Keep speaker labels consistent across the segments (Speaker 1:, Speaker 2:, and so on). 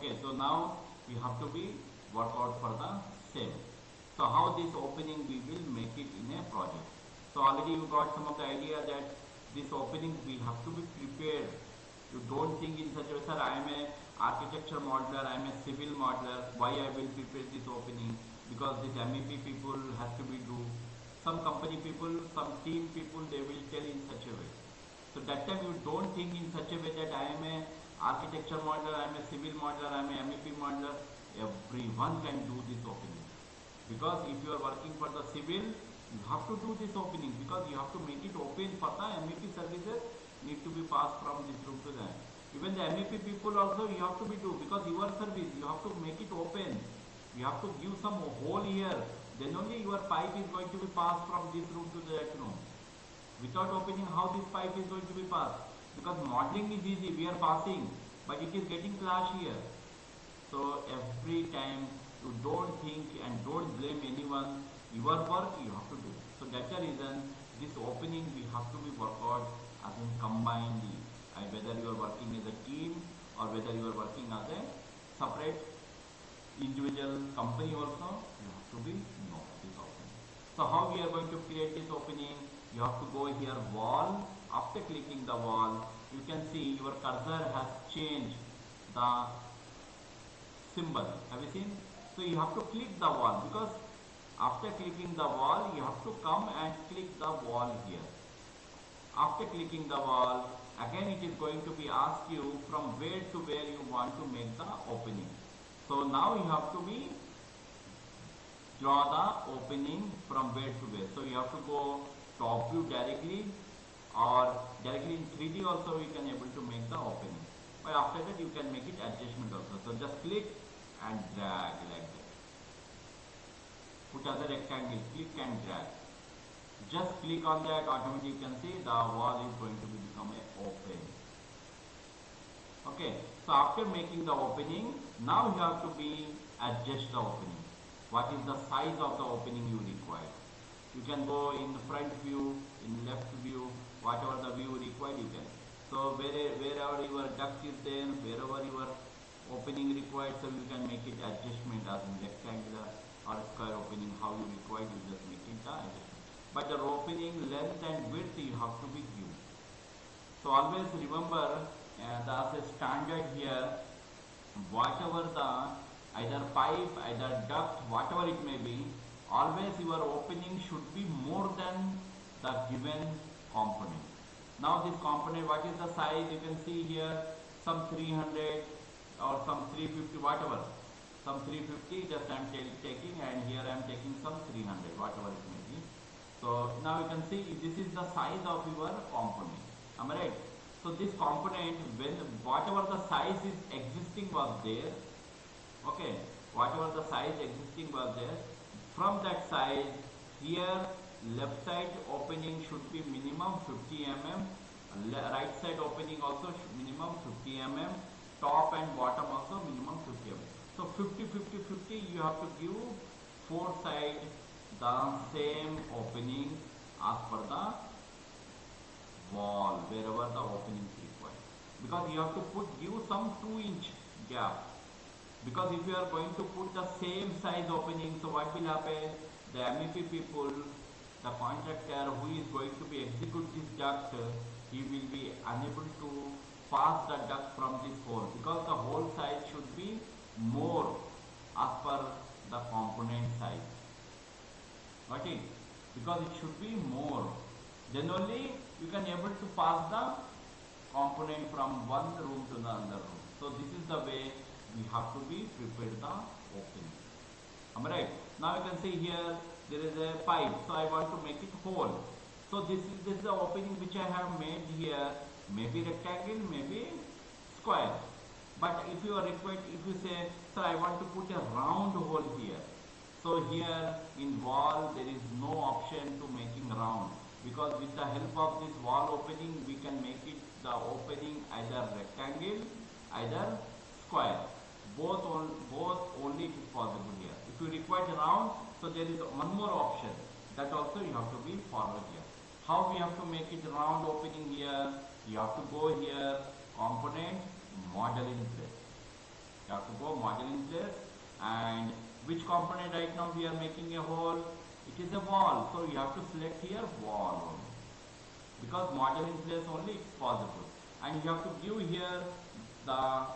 Speaker 1: Okay, so now we have to be work out for the same. So how this opening we will make it in a project. So already you got some of the idea that this opening we have to be prepared. You don't think in such a way, sir, I am a architecture modeler, I am a civil modeler, why I will prepare this opening? Because this MEP people has to be do. Some company people, some team people, they will tell in such a way. So that time you don't think in such a way that I am a architecture modeler, I am a civil modeler, I am a MEP modeler. Everyone can do this opening. Because if you are working for the civil, you have to do this opening because you have to make it open for the MEP services need to be passed from this room to that. Even the MEP people also you have to be do because your service you have to make it open. You have to give some hole here. Then only your pipe is going to be passed from this room to that room. Without opening, how this pipe is going to be passed? Because modeling is easy, we are passing, but it is getting clash here. So every time you don't think and don't blame anyone, your work you have to do. So that's the reason this opening we have to be worked out as in combinedly. Whether you are working as a team or whether you are working as a separate individual company also, you have to be know this opening. So how we are going to create this opening? You have to go here wall. After clicking the wall, you can see your cursor has changed the symbol. Have you seen? So you have to click the wall because after clicking the wall, you have to come and click the wall here. After clicking the wall, again it is going to be asked you from where to where you want to make the opening. So now you have to be draw the opening from where to where. So you have to go top view directly or directly in 3D also you can able to make the opening. But after that you can make it adjustment also. So just click and drag like that. Put as a rectangle, click and drag. Just click on that, automatically you can see the wall is going to become open. Okay, so after making the opening, now you have to be adjust the opening. What is the size of the opening you require? You can go in the front view, in left view, whatever the view required you can. So wherever your duct is there, wherever your opening required, so you can make it adjustment as in rectangular or square opening, how you require, you just make it the adjustment. But the opening length and width you have to be given. So always remember the standard here, whatever the either pipe, either duct, whatever it may be, always your opening should be more than the given component. Now this component, what is the size? You can see here some 300 or some 350, whatever. Some 350 just I am taking, and here I am taking some 300, whatever it may be. So now you can see this is the size of your component. Am I right? So this component, when whatever the size is existing was there, okay, whatever the size existing was there, from that size here left side opening should be minimum 50 mm, right side opening also minimum 50 mm, top and bottom also minimum 50 mm. So 50 50 50 you have to give four side the same opening as per the wall wherever the opening is required, because you have to give some 2-inch gap, because if you are going to put the same size opening, so what will happen? The MEP people, the contractor who is going to be execute this duct, he will be unable to pass the duct from this hole, because the hole size should be more as per the component size. Got it? Because it should be more. Then only you can able to pass the component from one room to the other room. So this is the way we have to be prepared the opening. Am I right? Now you can see here there is a pipe. So I want to make it hole. So this is the opening which I have made here. Maybe rectangle, maybe square. But if you are required, if you say, sir, I want to put a round hole here. So here in wall there is no option to making round, because with the help of this wall opening we can make it the opening either rectangle, either square. Both only it is possible here. If you require round, so there is one more option, that also you have to be followed here. How we have to make it round opening here? You have to go here, component, model in place. You have to go model in place. And which component right now we are making a hole? It is a wall. So you have to select here wall only. Because model in place only it's possible. And you have to give here the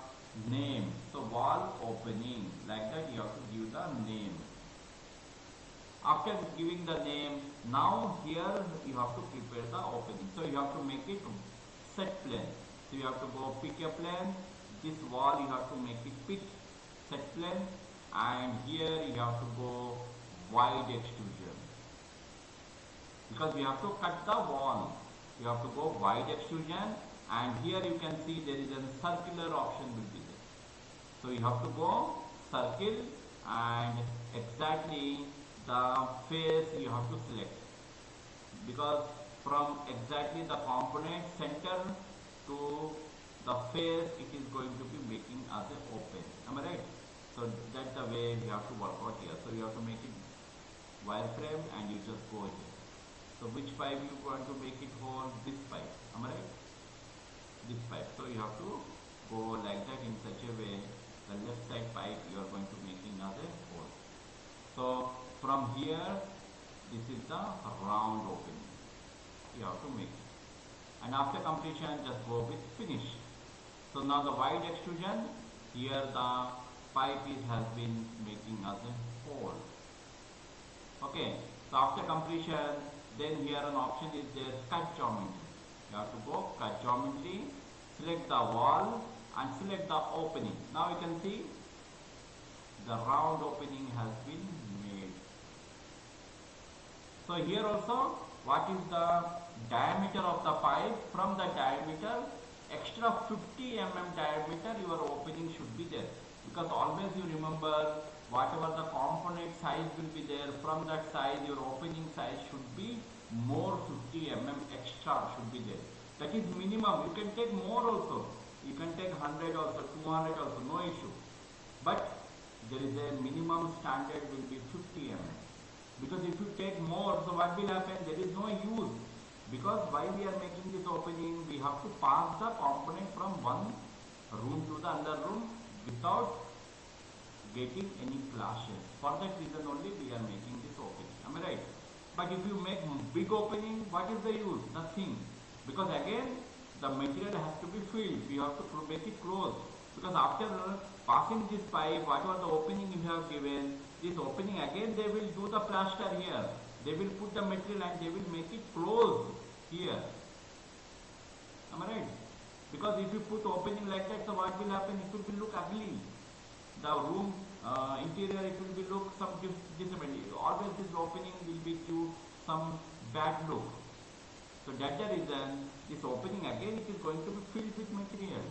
Speaker 1: name. So wall opening, like that you have to give the name. After giving the name, now here you have to prepare the opening. So you have to make it set plane. So you have to go pick a plane. This wall you have to make it pick set plane, and here you have to go wide extrusion. Because we have to cut the wall, you have to go wide extrusion, and here you can see there is a circular option will be there. So you have to go circle, and exactly the face you have to select, because from exactly the component center to the face it is going to be making as a open. Am I right? So that's the way we have to work out here. So you have to make it wireframe and you just go here. So which pipe you want to make it hole? This pipe. Am I right? This pipe. So you have to go like that in such a way the left side pipe you are going to making as a hole. So from here this is the round opening. You have to make it. And after completion just go with finish. So now the wide extrusion, here the pipe has been making as a hole. Okay, so after completion, then here an option is there, cut geometry. You have to go cut geometry, select the wall and select the opening. Now you can see the round opening has been made. So here also, what is the diameter of the pipe? From the diameter, extra 50 mm diameter your opening should be there. Because always you remember, whatever the component size will be there, from that size your opening size should be more 50 mm extra should be there. That is minimum. You can take more also. You can take 100 also, 200 also, no issue. But there is a minimum standard will be 50 mm. Because if you take more, so what will happen? There is no use. Because while we are making this opening, we have to pass the component from one room to the other room without getting any clashes. For that reason only we are making this opening. Am I right? But if you make big opening, what is the use? Nothing. Because again, the material has to be filled. We have to make it close. Because after passing this pipe, whatever the opening you have given, this opening again they will do the plaster here. They will put the material and they will make it close here. Am I right? Because if you put opening like that, so what will happen? It will look ugly. The room interior, it will be look some disability. Always this opening will be to some bad look. So that's the reason this opening again it is going to be filled with material.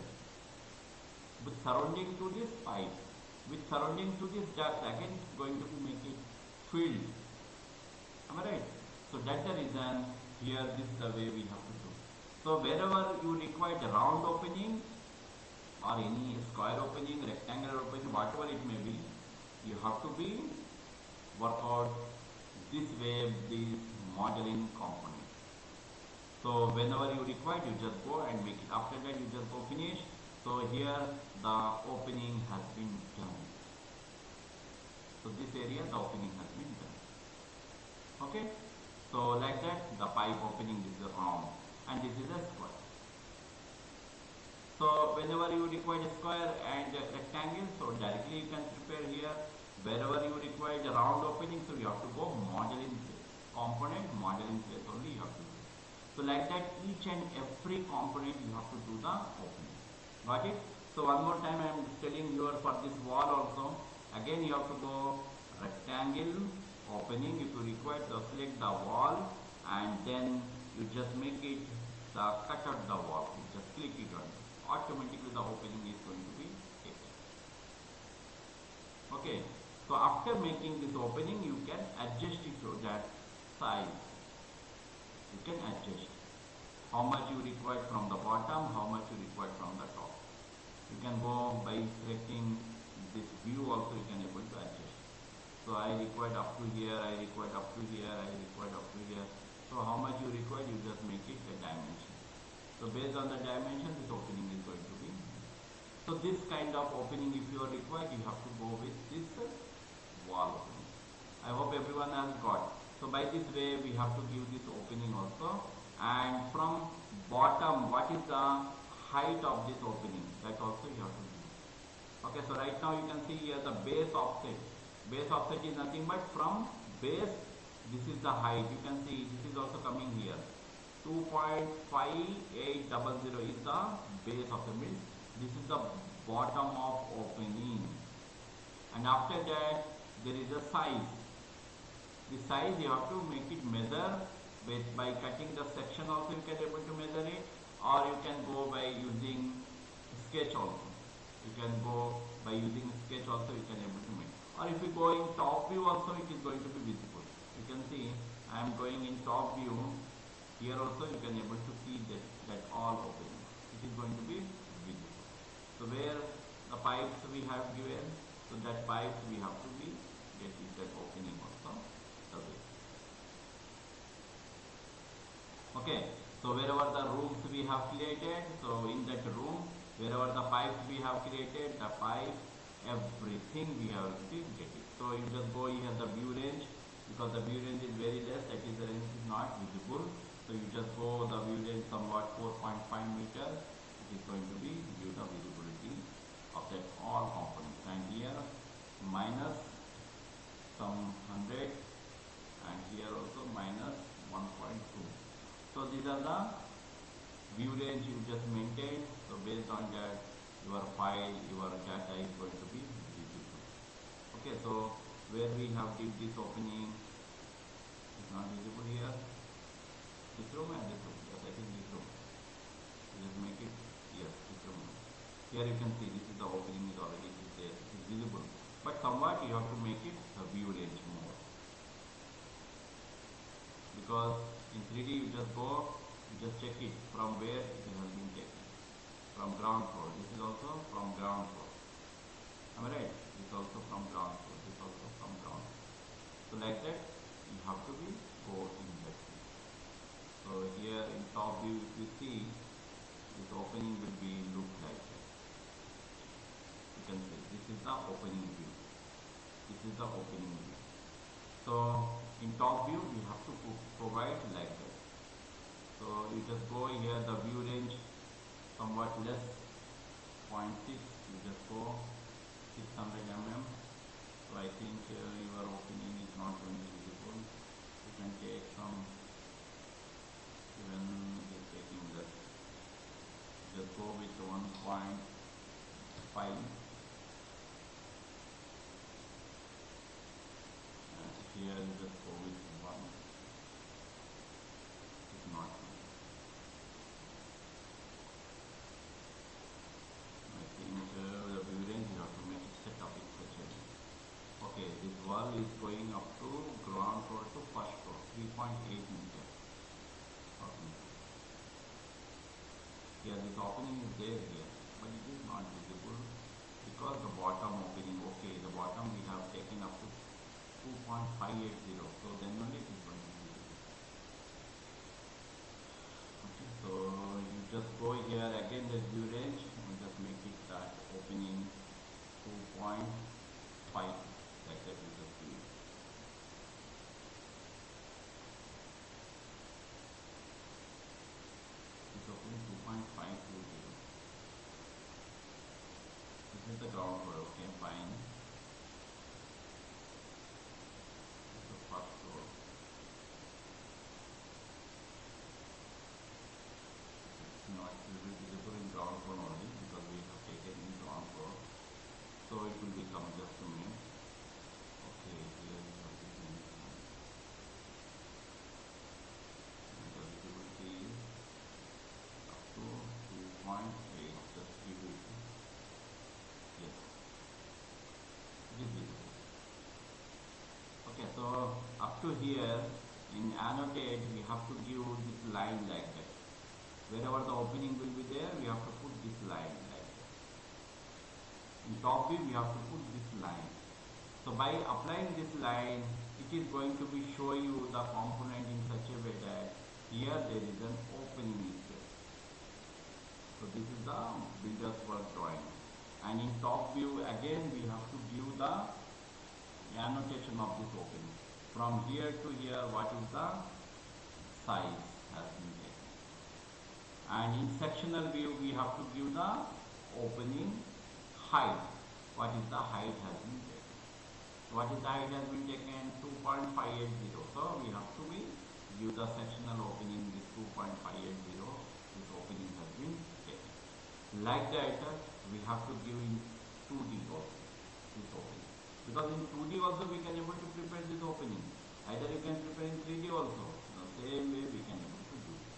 Speaker 1: With surrounding to this pipe, with surrounding to this duct, again it's going to make it filled. Am I right? So that's the reason here this is the way we have to do. So wherever you require the round opening or any square opening, rectangular opening, whatever it may be, you have to be work out this way this modeling component. So whenever you require, you just go and make it. After that you just go finish. So here the opening has been done. So this area the opening has been done. Okay. So like that the pipe opening is round and this is a square. So whenever you require a square and a rectangle, so directly you can prepare here. Wherever you require the round opening, so you have to go model in place. Component model in place only you have to do. So like that each and every component you have to do the opening. Got it? So one more time I am telling you for this wall also. Again you have to go rectangle opening. If you require to select the wall and then you just make it the cut out the wall. You just click it on. Automatically the opening is going to be taken. Okay. So after making this opening you can adjust it to that size. You can adjust how much you require from the bottom, how much you require from the top. You can go by selecting this view also you can able to adjust. So I required up to here, I required up to here, I required up to here. So how much you require, you just make it a dimension. So based on the dimension, this opening is going to be. So this kind of opening, if you are required, you have to go with this wall opening. I hope everyone has got. So by this way, we have to give this opening also. And from bottom, what is the height of this opening? That also you have to give. Okay, so right now you can see here the base offset. Base offset is nothing but from base, this is the height. You can see this is also coming here. 2.5800 is the base of the mill. This is the bottom of opening. And after that, there is a size. The size you have to make it measure by cutting the section also you can able to measure it, or you can go by using sketch also. You can go by using sketch also you can able to make. Or if you go in top view also, it is going to be visible. You can see I am going in top view. Here also you can able to see that all opening. It is going to be visible. So where the pipes we have given, so that pipes we have to be getting that opening also the way. Okay, so wherever the rooms we have created, so in that room, wherever the pipes we have created, the pipe, everything we have to get it. So you just go here the view range, because the view range is very less, that is the range is not visible. So you just go the view range somewhat 4.5 meters. It is going to be give the visibility of that all components. And here minus some 100, and here also minus 1.2. So these are the view range you just maintain. So based on that, your file, your data is going to be visible. Okay, so where we have did this opening is not visible here. This room and this room. Yes, I think this room. Just make it, yes, this room. Here you can see this is the opening is already there. It is visible. But somewhat you have to make it the view range more. Because in 3D you just go, you just check it from where it has been taken. From ground floor. This is also from ground floor. Am I right? This is also from ground floor. This is also from ground floor. So like that, you have to be go in that way. So here in top view, if you see, this opening will be look like that. You can see this is the opening view. This is the opening view. So in top view, you have to provide like that. So you just go here, the view range somewhat less, 0.6, you just go 600 mm. So I think your opening is not going to be visible. You can take some, even it is taking less. Just go with 1.5. Here you just go with 1. It's not. I think the view range you have to make it set up in such a way. Okay, this wall is going up to ground floor to first floor, 3.8 meters. Okay. Here this opening is there here, but it is not visible because the bottom opening, okay, the bottom we have taken up to 2.580, so then only it is going to be visible. Okay, so you just go here again the view range and just make it that opening 2.5, like that you just do it. This opening 2.520. This is the ground floor, okay, fine. First floor. It's not visible in ground floor only because we have taken in ground floor. So it will become just a minute. Okay, here we have taken it. And the visibility is up to 2.8. Just give it. Yes. It is visible. Okay, so up to here in annotate we have to give this line like that. Wherever the opening will be there, we have to put this line like that. In top view, we have to put this line. So by applying this line, it is going to be show you the component in such a way that here there is an opening is there. So this is the builder's work drawing. annotation of this opening. From here to here, what is the size has been taken. And in sectional view, we have to give the opening height. What is the height has been taken. What is the height has been taken? 2.580. So we have to give the sectional opening with 2.580. This opening has been taken. Like that, we have to give in 2D also this opening. Because in 2D also we can able to prepare this opening. Either you can prepare in 3D also. The same way we can able to do it.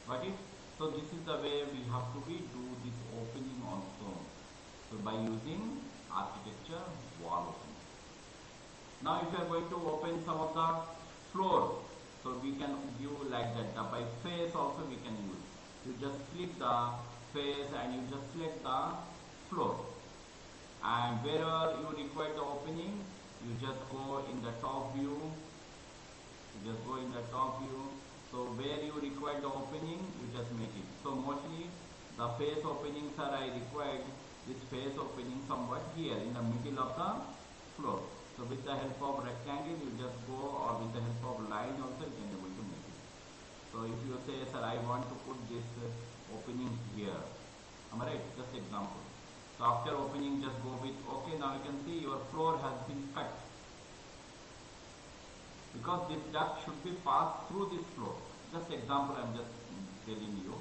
Speaker 1: Got it? So this is the way we have to do this opening also. So by using architecture wall opening. Now if you are going to open some of the floor, so we can give like that. By face also we can use. You just click the face and you just select the floor. And wherever you require the opening, you just go in the top view. You just go in the top view. So where you require the opening, you just make it. So mostly the face openings are I required this face opening somewhat here in the middle of the floor. So with the help of rectangle, you just go, or with the help of line also you can able to make it. So if you say, sir, I want to put this opening here. Am I right? Just example. So after opening, just go with OK. Now you can see your floor has been cut. Because this duct should be passed through this floor. Just example I am just telling you.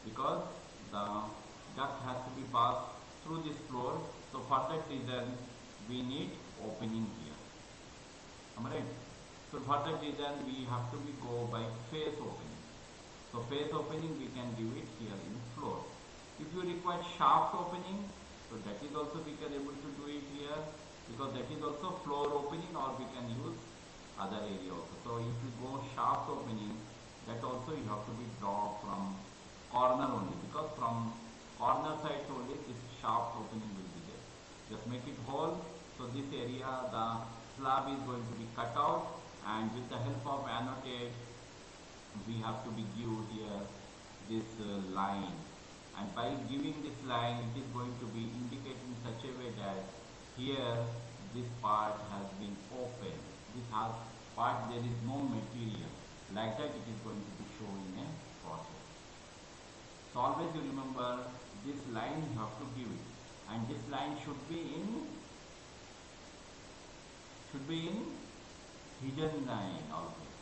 Speaker 1: Because the duct has to be passed through this floor. So for that reason, we need opening here. Am I right? So for that reason, we have to go by face opening. So face opening we can give it here in floor. If you require shaft opening, so that is also we can able to do it here, because that is also floor opening, or we can use other area also. So if you go shaft opening, that also you have to be draw from corner only, because from corner sides only this shaft opening will be there. Just make it whole. So this area the slab is going to be cut out, and with the help of annotate we have to be give here this line. And by giving this line, it is going to be indicated in such a way that here this part has been open. This has part there is no material. Like that it is going to be shown in a process. So always you remember this line you have to give it, and this line should be in hidden line always.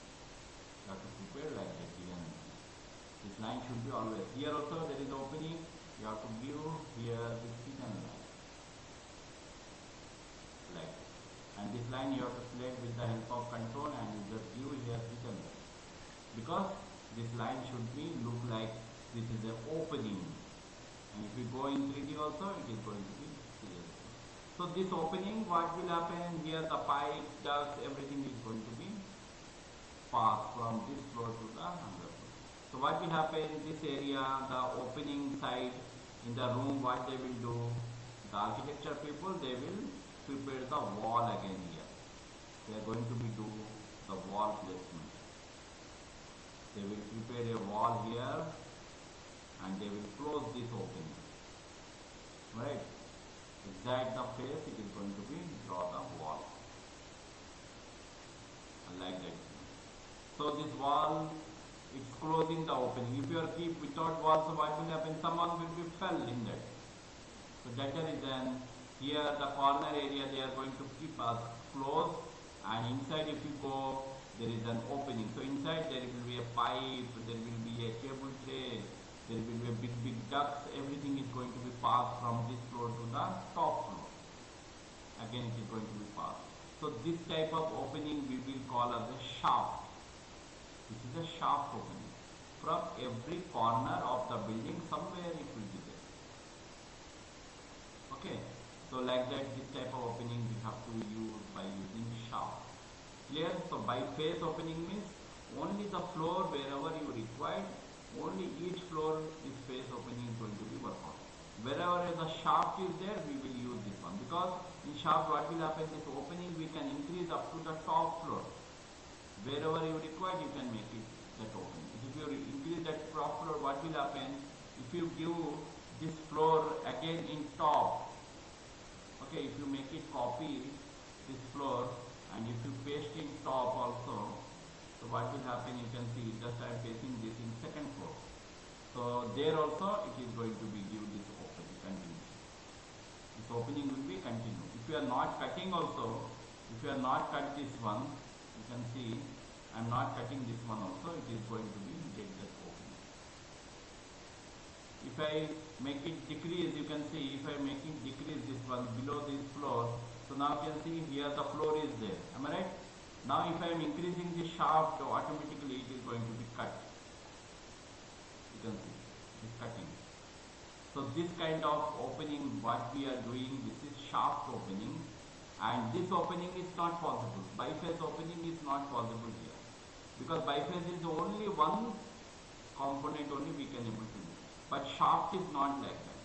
Speaker 1: You have to prepare like that hidden line. This line should be always. Here also there is opening. You have to give here this hidden line. Like that. And this line you have to select with the help of control, and you just give here hidden line. Because this line should be look like this is an opening. And if you go in 3D also, it is going to be clear. So this opening, what will happen here? The pipe, ducts, everything is going to be passed from this floor to the other floor. So what will happen in this area, the opening side in the room, what they will do? The architecture people, they will prepare the wall again here. They are going to be do the wall placement. They will prepare a wall here, and they will close this opening. Right? Exact the face, it is going to be draw the wall. Like that. So this wall, it's closing the opening. If you are keep without wall, so what will happen? Someone will be fell in that. So that is then here the corner area they are going to keep us closed, and inside if you go there is an opening. So inside there will be a pipe, there will be a cable tray, there will be a big ducts. Everything is going to be passed from this floor to the top floor. Again it is going to be passed. So this type of opening we will call as a shaft. This is a shaft opening. From every corner of the building, somewhere it will be there. Okay. So like that, this type of opening we have to use by using shaft. Clear? So by face opening means only the floor wherever you require, only each floor this face opening is going to be worked on. Wherever the shaft is there, we will use this one, because in shaft what will happen, this opening we can increase up to the top floor. Wherever you require, you can make it that opening. If you increase that top floor, what will happen? If you give this floor again in top, okay, if you make it copy this floor, and if you paste in top also, so what will happen, you can see just I am pasting this in second floor. So there also it is going to be give this opening continuous. This opening will be continued. If you are not cutting also, if you are not cut this one, you can see I am not cutting this one also, it is going to be get that opening. If I make it decrease, you can see if I make it decrease this one below this floor, so now you can see here the floor is there. Am I right? Now if I am increasing the shaft, automatically it is going to be cut. You can see it is cutting. So this kind of opening what we are doing, this is shaft opening, and this opening is not possible. Biface opening is not possible here, because biface is only one component only we can able to do. But shaft is not like that,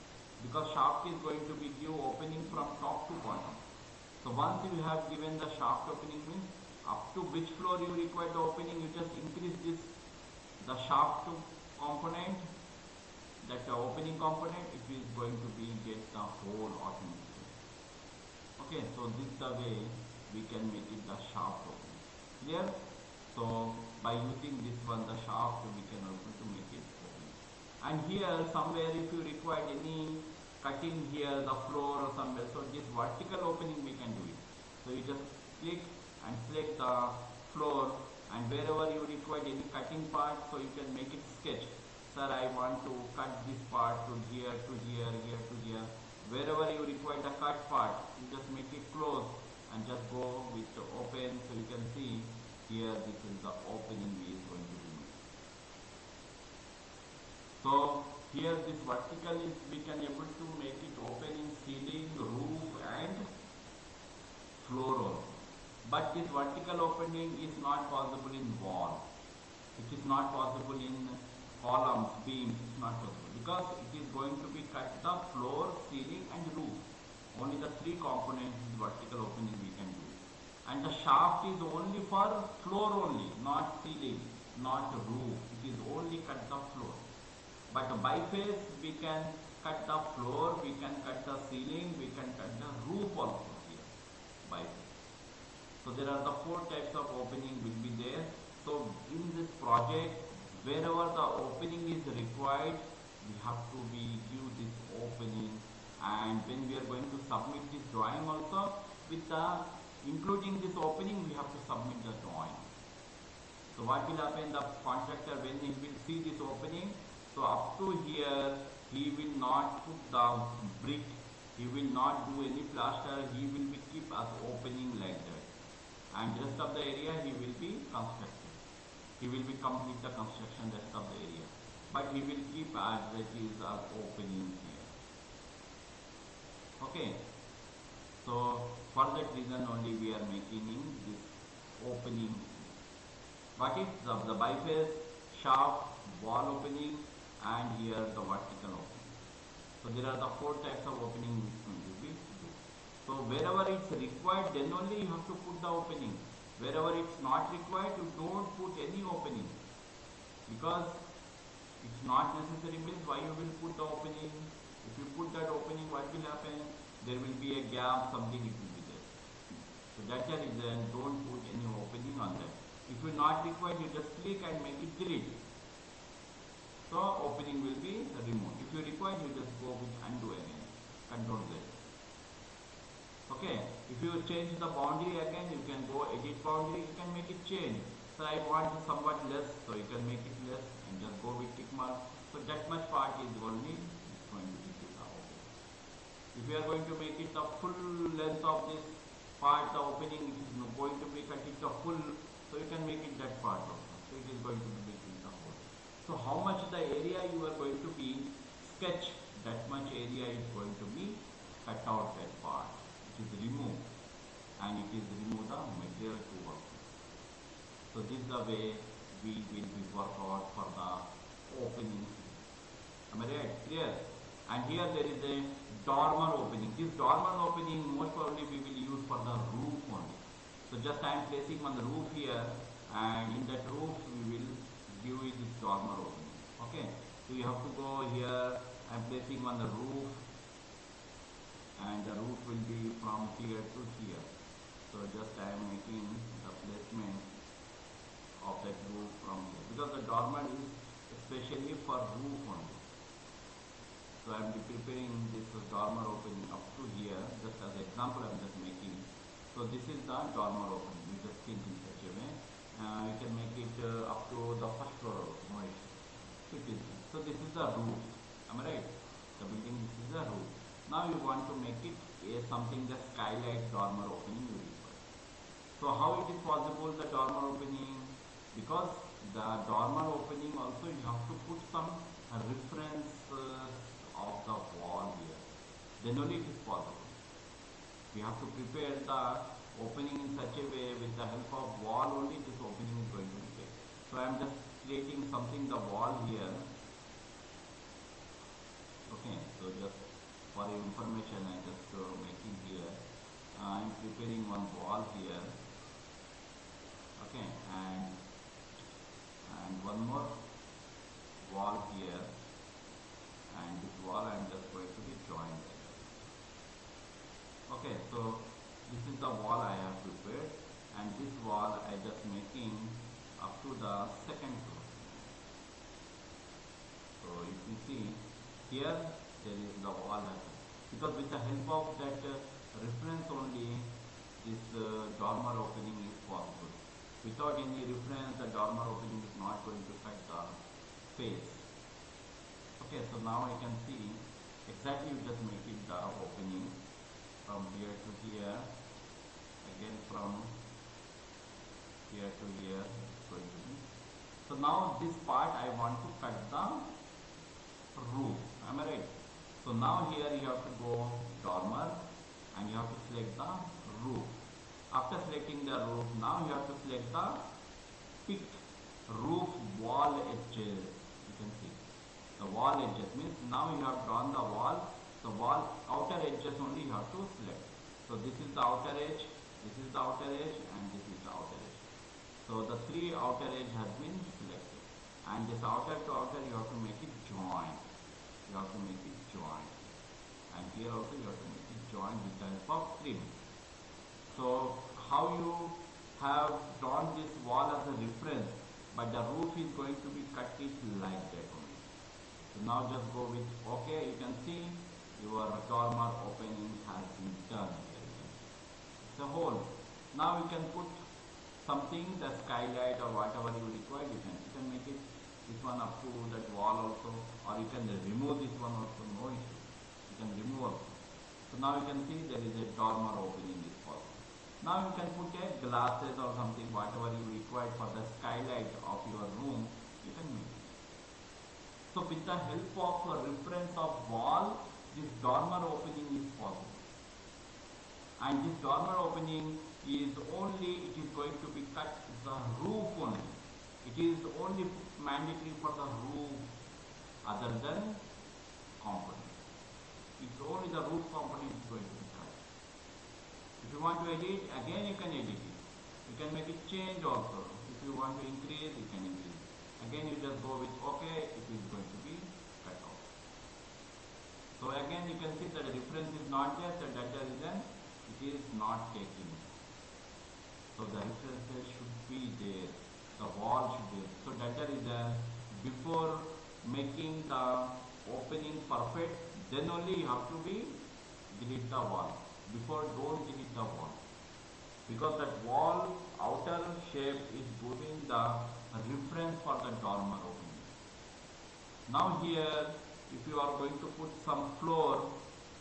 Speaker 1: because shaft is going to be give opening from top to bottom. So once you have given the shaft opening, means up to which floor you require the opening, you just increase this, the shaft component, that the opening component, it is going to be get the whole automatically. Okay, so this is the way we can make it the shaft opening. Clear? So by using this one, the shaft, we can also to make it opening. And here somewhere if you require any cutting here the floor or somewhere, so this vertical opening we can do it. So you just click and select the floor, and wherever you require any cutting part, so you can make it sketch. Sir, I want to cut this part to here, to here, here to here. Wherever you require the cut part, you just make it close and just go with the open. So you can see here this is the opening we is going to do. So here this vertical is we can able to make it opening, ceiling, roof and floor also. But this vertical opening is not possible in wall. It is not possible in columns, beams, it is not possible, because it is going to be cut the floor, ceiling and roof. Only the three components vertical opening we can do. And the shaft is only for floor only, not ceiling, not roof. It is only cut the floor. But biface we can cut the floor, we can cut the ceiling, we can cut the roof also here. Biface. So there are the four types of opening will be there. So in this project, wherever the opening is required, we have to be give this opening, and when we are going to submit this drawing also, with the including this opening, we have to submit the drawing. So what will happen, the contractor when he will see this opening, so up to here he will not put the brick, he will not do any plaster, he will be keep as opening like that, and rest of the area he will be constructed. He will be complete the construction rest of the area, but he will keep as it is as opening here. Okay, so for that reason only we are making in this opening. What is the biface, shaft, wall opening, and here the vertical opening. So there are the four types of opening which will be do. So wherever it's required, then only you have to put the opening. Wherever it's not required, you don't put any opening, because it's not necessary means why you will put the opening. If you put that opening, what will happen? There will be a gap, something it will be there. So that's the reason, don't put any opening on that. If you not required, you just click and make it delete. So opening will be removed. If you require, you just go with undo again, Control Z. Okay, if you change the boundary again, you can go edit boundary, you can make it change. So I want somewhat less, so you can make it less and just go with tick mark. So that much part is only going to be open. If you are going to make it the full length of this part, the opening, it is going to be cut it the full, so you can make it that part also. So it is going to be making the whole. So how much the area you are going to be sketch, that much area is going to be cut out that part. Is removed, and it is remove the material to work. So this is the way we will be work out for the opening. Am I right? Clear? And here there is a dormer opening. This dormer opening most probably we will use for the roof only. So just I am placing on the roof here, and in that roof we will give it this dormer opening. Okay. So you have to go here. I am placing on the roof, and the roof will be from here to here. So just I am making the placement of that roof from here, because the dormer is especially for roof only. So I am preparing this dormer opening up to here, just as example I am just making. So this is the dormer opening. You just think in such a way. You can make it up to the first floor also. So this is the roof. Am I right? The building, this is the roof. Now you want to make it something the skylight dormer opening you require. So how it is possible the dormer opening? Because the dormer opening also you have to put some reference of the wall here. Then only it is possible. We have to prepare the opening in such a way with the help of wall only this opening is going to be made. So I am just creating something the wall here. Okay, so just for your information I just making here. I am preparing one wall here. Okay, and one more wall here, and this wall I am just going to be joined. Okay, so this is the wall I have prepared, and this wall I just making up to the second floor. So if you see here, there is the wall, because with the help of that reference only this dormer opening is possible. Without any reference, the dormer opening is not going to cut the space. Okay, so now I can see exactly you just make it the opening from here to here, again from here to here it's going to be. So now this part I want to cut the roof. Am I right? So now here you have to go dormer and you have to select the roof. After selecting the roof, now you have to select the pick roof wall edges. You can see the wall edges means now you have drawn the wall. The wall outer edges only you have to select. So this is the outer edge, this is the outer edge, and this is the outer edge. So the three outer edge has been selected, and this outer to outer you have to make it joint. You have to make it joint, and here also you have to make it joint with the help of trim. So how you have drawn this wall as a reference, but the roof is going to be cut it like that only. So now just go with okay. You can see your dormer opening has been done here. It's a hole. Now you can put something, the skylight or whatever you require. You can make it this one up to that wall also, or you can remove this one also. No issue. You can remove also. So now you can see there is a dormer opening is possible. Now you can put a glasses or something, whatever you require for the skylight of your room, you can make it. So with the help of a reference of wall, this dormer opening is possible. And this dormer opening is only, it is going to be cut the roof only. It is only mandatory for the roof other than component. It's only the roof component is going to be cut. If you want to edit, again you can edit it. You can make it change also. If you want to increase, you can increase. Again you just go with OK, it is going to be cut off. So again you can see that the reference is not there, so that the reason it is not taking. So the references should be there, the wall should be there. So that the reason before making the opening perfect, then only you have to be delete the wall. Before don't delete the wall, because that wall outer shape is giving the reference for the dormer opening. Now here if you are going to put some floor,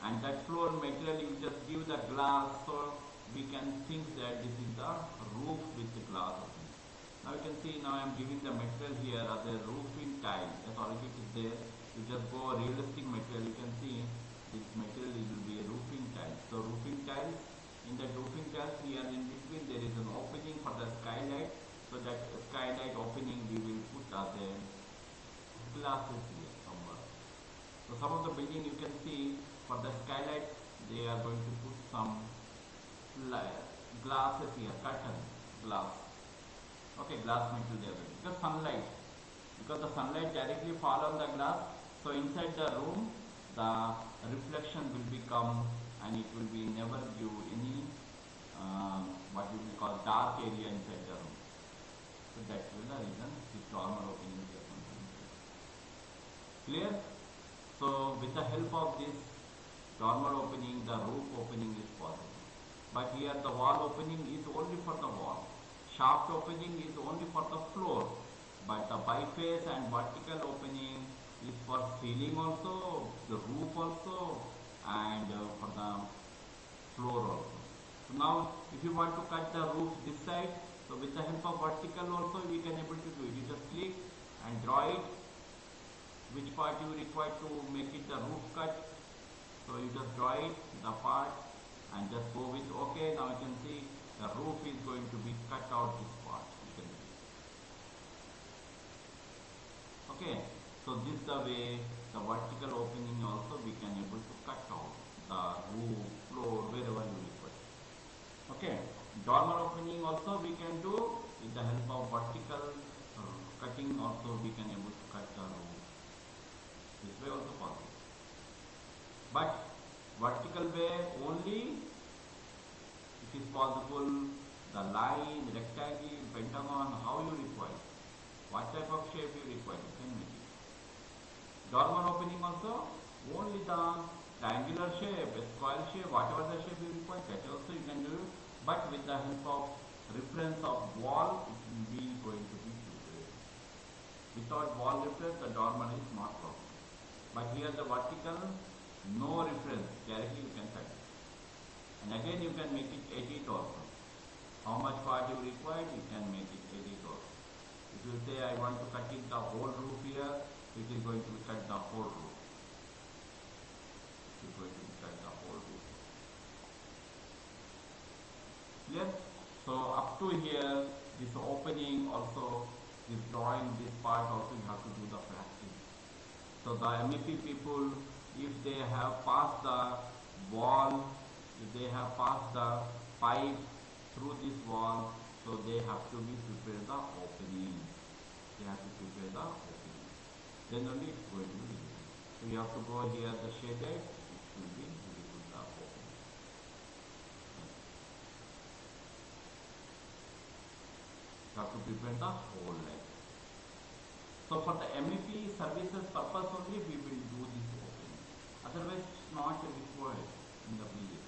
Speaker 1: and that floor material you just give the glass, so we can think that this is the roof with the glass opening. Now you can see, now I am giving the material here as a roofing tile. As already it is there, you just go realistic material. You can see this material will be a roofing tile. So roofing tiles, in the roofing tiles here in between there is an opening for the skylight. So that skylight opening we will put as a glasses here somewhere. So some of the building you can see for the skylight they are going to put some glasses here, curtain glass. Okay, glass material there because sunlight, because the sunlight directly fall on the glass. So inside the room the reflection will become, and it will be never give any what we will call dark area inside the room. So that is the reason this dormer opening is clear. So with the help of this dormer opening, the roof opening is possible. But here the wall opening is only for the wall. Shaft opening is only for the floor. But the biface and vertical opening is for ceiling also, the roof also, and for the floor also. So now if you want to cut the roof this side, so with the help of vertical also we can able to do it. You just click and draw it, which part you require to make it the roof cut. So you just draw it, the part, and just go with OK. Now you can see the roof is going to be cut out this part. You can see. Okay. So this is the way the vertical opening also we can able to cut out the roof, floor, wherever you require. Okay. Dormer opening also we can do with the help of vertical cutting also we can able to cut the roof. This way also possible. But vertical way only it is possible the line, rectangle, pentagon, how you require. What type of shape you require, you can make it. Dormer opening also only the triangular shape, square shape, whatever the shape you require, that also you can do. But with the help of reference of wall, it will be going to be prepared. Without wall reference, the dormer is not possible. But here the vertical, no reference, directly you can cut it. And again you can make it edit also. How much part you require, you can make it edit also. If you say I want to cut it the whole roof here, it is going to be cut the whole roof. It is going to be cut the whole roof. Clear? So up to here, this opening also, this drawing, this part also you have to do the practice. So the MEP people, if they have passed the wall, if they have passed the pipe through this wall, so they have to be prepare the opening. They have to prepare the opening. Then only it's going to be visible. So you have to go here the shaded, it will be visible the opening. You have to prepare the whole leg. So for the MEP services purpose only we will do this opening. Otherwise it's not required in the building.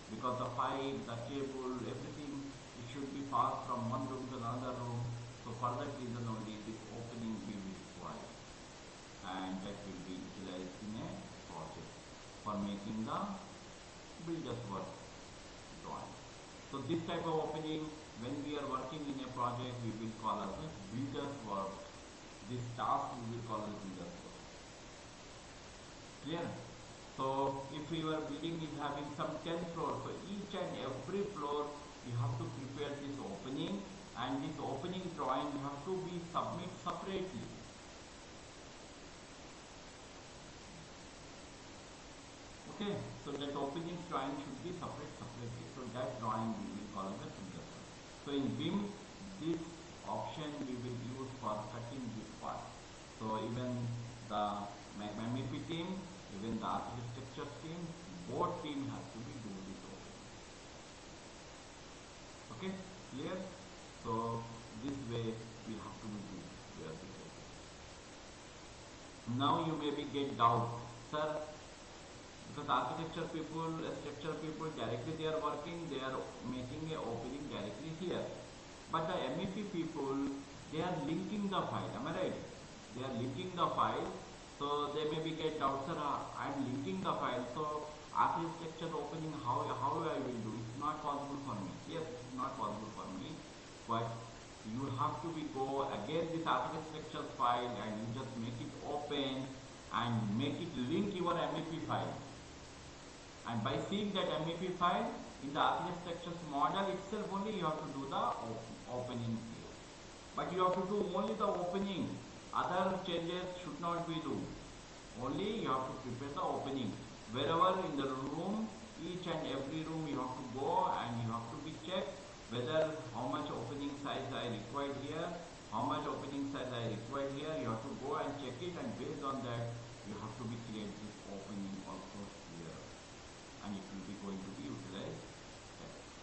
Speaker 1: Because the pipe, the cable, everything, it should be passed from one room to another room. So for that reason only this opening will be required. And that will be utilized in a project for making the builder's work drawing. So this type of opening, when we are working in a project, we will call as a builder's work. This task we will call as builder's work. Clear? So if your building is having some 10 floors, so each and every floor you have to prepare this opening, and this opening drawing you have to be submit separately. Okay, so that opening drawing should be separately. So that drawing we will call as a builder's work. So in BIM, this option we will use for cutting this part. So even the MEP team, even the architecture team, both team has to be doing this opening. Okay, clear? So this way we have to do this. Now you maybe get doubt, sir, because architecture people, structure people directly they are working, they are making a opening directly here. But the MEP people, they are linking the file, am I right? They are linking the file. So they maybe get doubt, sir, I am linking the file, so architecture opening, how I will do? It's not possible for me. Yes, it's not possible for me, but you have to be go again this architecture file and you just make it open and make it link your MEP file. And by seeing that MEP file in the architecture model itself only you have to do the opening here. But you have to do only the opening. Other changes should not be do. Only you have to prepare the opening. Wherever in the room, each and every room you have to go and you have to be checked whether how much opening size I required here, how much opening size I required here. You have to go and check it, and based on that you have to be create this opening also here, and it will be going to be utilized.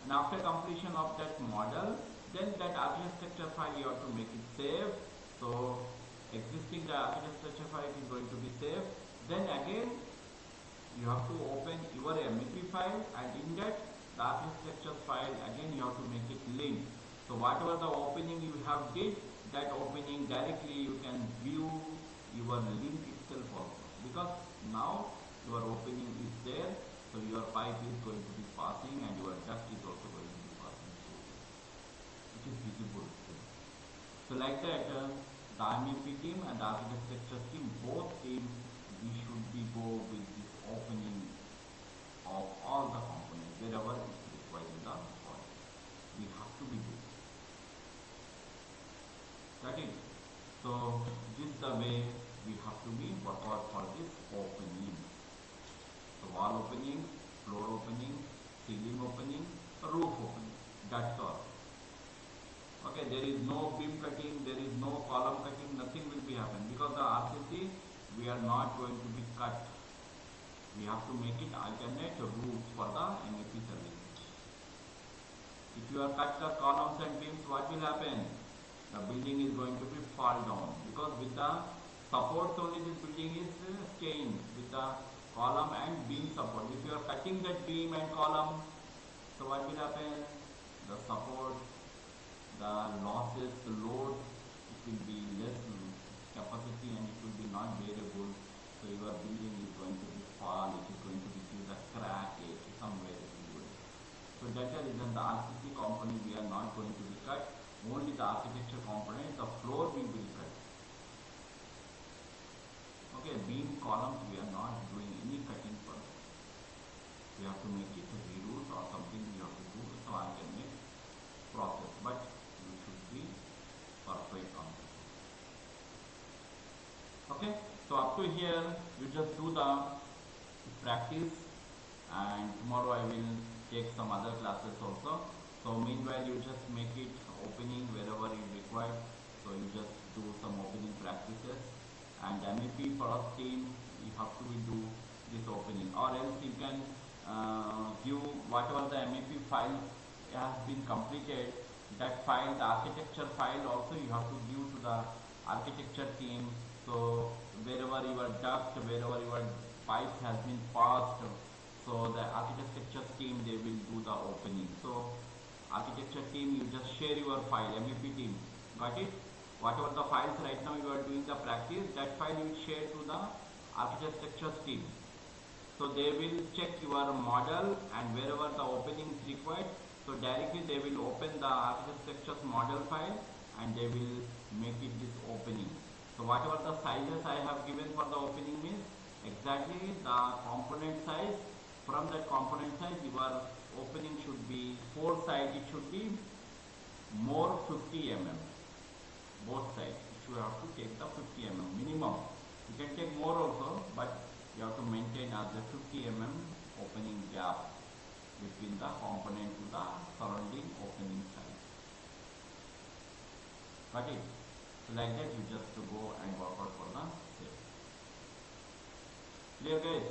Speaker 1: And And after completion of that model, then that architecture file you have to make it save. So existing the architecture file is going to be saved. Then again you have to open your MEP file, and in that the architecture file again you have to make it link. So whatever the opening you have did, that opening directly you can view your link itself also, because now your opening is there, so your pipe is going to be passing and your duct is also going to be passing through it. It is visible. So like that, the MEP team and the architecture team, both teams, we should be go with this opening of all the components wherever it's required in the project. We have to be good. Got it? So this is the way we have to be work out for this opening. So wall opening, floor opening, ceiling opening, roof opening. That's all. Okay, there is no beam cutting, there is no column cutting, nothing will be happen, because the RCC we are not going to be cut. We have to make it alternate routes for the MEP service. If you are cut the columns and beams, what will happen? The building is going to be fall down, because with the supports only this building is staying with the column and beam support. If you are cutting that beam and column, so what will happen? The support, the losses, the load, it will be less capacity and it will be not bearable. So your building is going to be fall, it is going to be give the crack somewhere it will go. So that's the reason the RCC component we are not going to be cut. Only the architecture component, the floor we will cut. Okay, beam columns we are not doing any cutting for that. We have to make it reroute or something we have to do some alternate process, but you should be perfect on that. Okay, so up to here you just do the practice, and tomorrow I will take some other classes also. So meanwhile you just make it opening wherever you require. So you just do some opening practices, and MEP for us team you have to do this opening, or else you can give whatever the MEP file has been completed, that file, the architecture file also you have to give to the architecture team. So wherever your duct, wherever your pipe has been passed, so the architecture team they will do the opening. So architecture team you just share your file, MEP team, got it? Whatever the files right now you are doing the practice, that file you will share to the architecture team. So they will check your model, and wherever the opening is required, so directly they will open the architecture's model file and they will make it this opening. So whatever the sizes I have given for the opening means exactly the component size. From that component size your opening should be 4 sides, it should be more 50 mm. Both sides you have to take the 50 mm minimum. You can take more also, but you have to maintain as a 50 mm opening gap between the component to the surrounding opening side. Got it? So like that you just go and work out for the same. Clear guys?